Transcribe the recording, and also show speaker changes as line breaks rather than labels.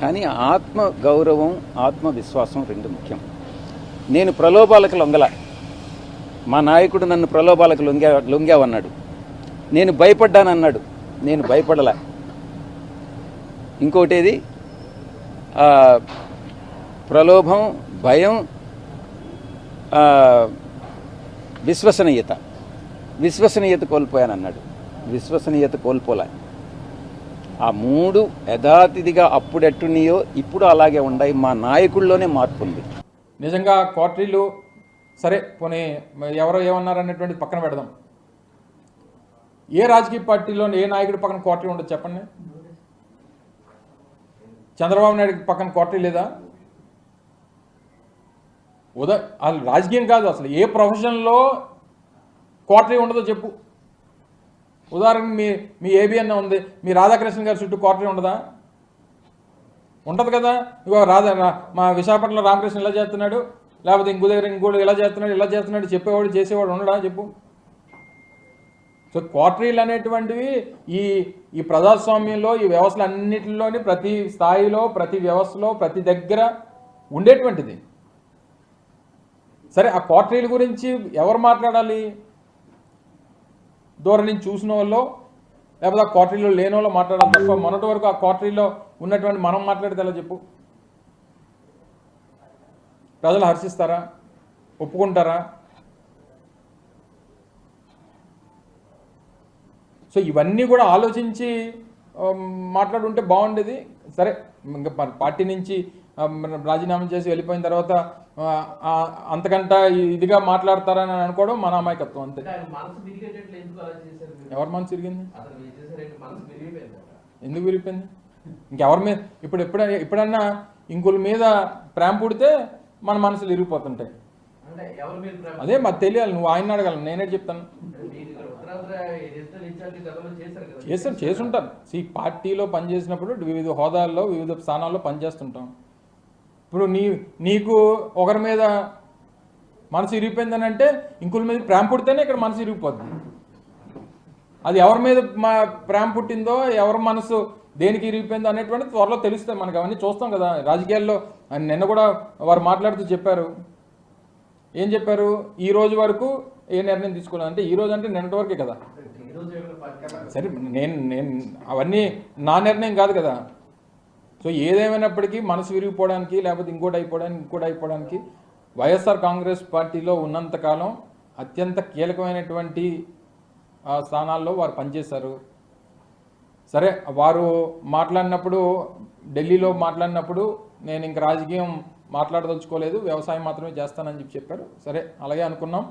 కానీ ఆత్మ గౌరవం ఆత్మవిశ్వాసం రెండు ముఖ్యం. నేను ప్రలోభాలకు లొంగల. మా నాయకుడు నన్ను ప్రలోభాలకు లొంగావన్నాడు. నేను భయపడ్డానన్నాడు. నేను భయపడలా. ఇంకోటేది ప్రలోభం, భయం, విశ్వసనీయత కోల్పోయానన్నాడు. విశ్వసనీయత కోల్పోలే. ఆ మూడు యథాతిథిగా అప్పుడెట్టున్నాయో ఇప్పుడు అలాగే ఉన్నాయి. మా నాయకుల్లోనే మార్పు ఉంది.
నిజంగా క్వార్టరీలు సరే పోనీ ఎవరో ఏమన్నారనేటువంటిది పక్కన పెడదాం. ఏ రాజకీయ పార్టీలో ఏ నాయకుడి పక్కన క్వార్టరీ ఉండదు చెప్పండి. చంద్రబాబు నాయుడు పక్కన క్వార్టరీ లేదా? అసలు రాజకీయం కాదు, అసలు ఏ ప్రొఫెషన్లో క్వార్టరీ ఉండదో చెప్పు. ఉదాహరణకు మీ ఏబిఎన్ ఉంది, మీ రాధాకృష్ణ గారి చుట్టూ క్వార్టరీ ఉండదా? ఉంటుంది కదా. ఇగో మా విశాఖపట్నంలో రామకృష్ణ ఇలా చేస్తున్నాడు, లేకపోతే ఇంకో దగ్గర ఇంకోటి ఇలా చేస్తున్నాడు చెప్పేవాడు చేసేవాడు ఉండడా చెప్పు. సో క్వార్టరీలు అనేటువంటివి ఈ ప్రజాస్వామ్యంలో ఈ వ్యవస్థలు అన్నింటిలోని ప్రతి స్థాయిలో ప్రతి వ్యవస్థలో ప్రతి దగ్గర ఉండేటువంటిది. సరే ఆ క్వార్టరీల గురించి ఎవరు మాట్లాడాలి? దూరం నుంచి చూసిన వాళ్ళు లేకపోతే ఆ క్వార్టరీలో లేని వాళ్ళు మాట్లాడాలి తప్ప మొన్నటి వరకు ఆ క్వార్టరీలో ఉన్నటువంటి మనం మాట్లాడితే ఎలా చెప్పు? ప్రజలు హర్షిస్తారా? ఒప్పుకుంటారా? సో ఇవన్నీ కూడా ఆలోచించి మాట్లాడుంటే బాగుండేది. సరే ఇంకా పార్టీ నుంచి రాజీనామా చేసి వెళ్ళిపోయిన తర్వాత అంతకంట ఇదిగా మాట్లాడతారని అనుకోవడం మన అమాయకత్వం అంతే. ఎవరి మనసు విరిగింది? ఎందుకు విరిగిపోయింది? ఇంకెవరి మీద ఎప్పుడన్నా ఇంకొల మీద ప్రేమ పుడితే మన మనసులు విరిగిపోతుంటాయి. అదే మాకు తెలియాలి. నువ్వు ఆయన అడగాలి, నేనే చెప్తాను. చేసుంటారు. పార్టీలో పనిచేసినప్పుడు వివిధ హోదాల్లో వివిధ స్థానాల్లో పనిచేస్తుంటాం. ఇప్పుడు నీకు ఒకరి మీద మనసు ఇరిగిపోయిందని అంటే ఇంకొక మీద ప్రేమ పుడితేనే ఇక్కడ మనసు ఇరిగిపోతుంది. అది ఎవరి మీద ప్రేమ పుట్టిందో ఎవరి మనసు దేనికి ఇరిగిపోయిందో అనేటువంటి త్వరలో తెలుస్తాయి మనకు. అవన్నీ చూస్తాం కదా రాజకీయాల్లో. నిన్న కూడా వారు మాట్లాడుతూ చెప్పారు. ఏం చెప్పారు? ఈ రోజు వరకు ఏ నిర్ణయం తీసుకోలేదు అంటే ఈ రోజు అంటే నిన్నటి వరకే కదా. సరే నేను అవన్నీ నా నిర్ణయం కాదు కదా. సో ఏదేమైనప్పటికీ మనసు విరిగిపోవడానికి లేకపోతే ఇంకోటి అయిపోవడానికి వైఎస్ఆర్ కాంగ్రెస్ పార్టీలో ఉన్నంతకాలం అత్యంత కీలకమైనటువంటి స్థానాల్లో వారు పనిచేశారు. సరే వారు మాట్లాడినప్పుడు ఢిల్లీలో మాట్లాడినప్పుడు నేను ఇంక రాజకీయం మాట్లాడదలుచుకోలేదు, వ్యవసాయం మాత్రమే చేస్తానని చెప్పారు. సరే అలాగే అనుకున్నాం.